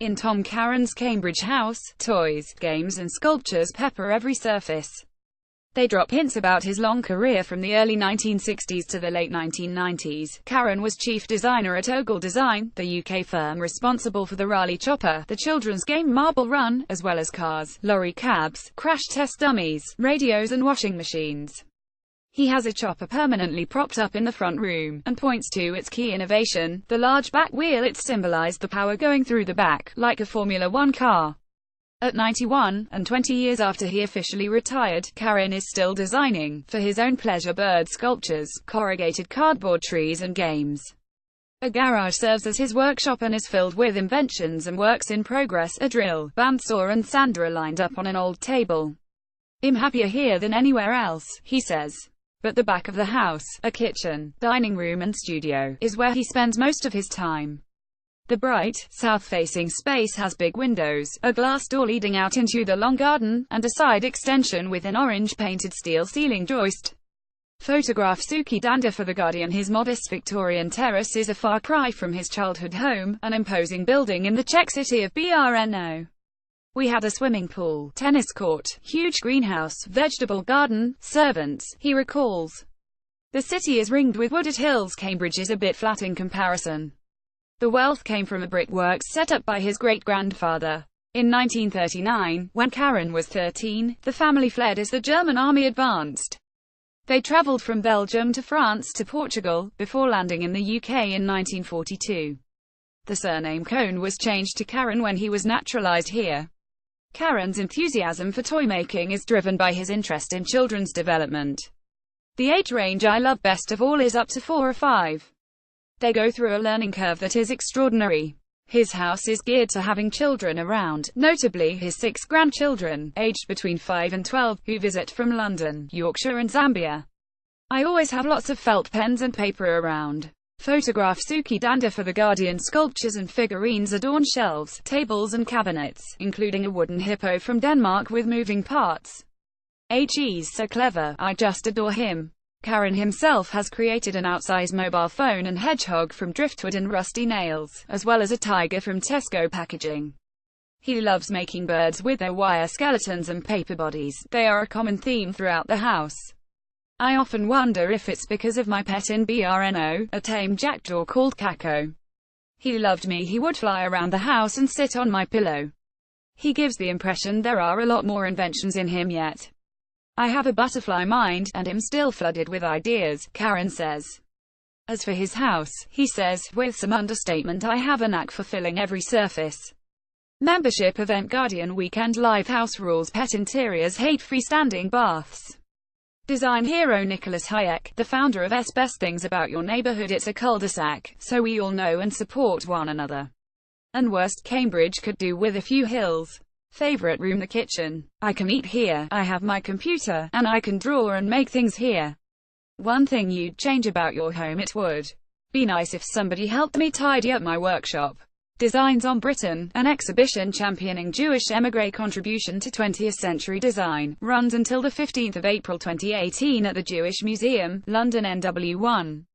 In Tom Karen's Cambridge house, toys, games and sculptures pepper every surface. They drop hints about his long career from the early 1960s to the late 1990s. Karen was chief designer at Ogle Design, the UK firm responsible for the Raleigh Chopper, the children's game Marble Run, as well as cars, lorry cabs, crash test dummies, radios and washing machines. He has a chopper permanently propped up in the front room, and points to its key innovation, the large back wheel. It symbolized the power going through the back, like a Formula One car. At 91, and 20 years after he officially retired, Karen is still designing, for his own pleasure, bird sculptures, corrugated cardboard trees and games. A garage serves as his workshop and is filled with inventions and works in progress. A drill, bandsaw and sander are lined up on an old table. "I'm happier here than anywhere else," he says. But the back of the house, a kitchen, dining room and studio, is where he spends most of his time. The bright, south-facing space has big windows, a glass door leading out into the long garden, and a side extension with an orange-painted steel ceiling joist. Photograph Suki Danda for The Guardian. His modest Victorian terrace is a far cry from his childhood home, an imposing building in the Czech city of Brno. "We had a swimming pool, tennis court, huge greenhouse, vegetable garden, servants," he recalls. The city is ringed with wooded hills. Cambridge is a bit flat in comparison. The wealth came from a brickworks set up by his great-grandfather. In 1939, when Karen was 13, the family fled as the German army advanced. They traveled from Belgium to France to Portugal, before landing in the UK in 1942. The surname Cohn was changed to Karen when he was naturalized here. Karen's enthusiasm for toy-making is driven by his interest in children's development. The age range I love best of all is up to 4 or 5. They go through a learning curve that is extraordinary. His house is geared to having children around, notably his 6 grandchildren, aged between 5 and 12, who visit from London, Yorkshire and Zambia. "I always have lots of felt pens and paper around." Photograph Suki Danda for The Guardian. Sculptures and figurines adorn shelves, tables and cabinets, including a wooden hippo from Denmark with moving parts. "He's so clever, I just adore him." Karen himself has created an outsize mobile phone and hedgehog from driftwood and rusty nails, as well as a tiger from Tesco packaging. He loves making birds with their wire skeletons and paper bodies. They are a common theme throughout the house. "I often wonder if it's because of my pet in Brno, a tame jackdaw called Kako. He loved me. He would fly around the house and sit on my pillow." He gives the impression there are a lot more inventions in him yet. "I have a butterfly mind, and am still flooded with ideas," Karen says. As for his house, he says, with some understatement, "I have a knack for filling every surface." Membership event. Guardian Weekend Live. House rules, pet interiors, hate freestanding baths. Design hero Nicholas Hayek, the founder of Best Things About Your Neighborhood. It's a cul-de-sac, so we all know and support one another. And worst, Cambridge could do with a few hills. Favorite room, the kitchen. "I can eat here, I have my computer, and I can draw and make things here." One thing you'd change about your home? It would be nice if somebody helped me tidy up my workshop. Designs on Britain, an exhibition championing Jewish émigré contribution to 20th century design, runs until the 15th of April 2018 at the Jewish Museum, London NW1.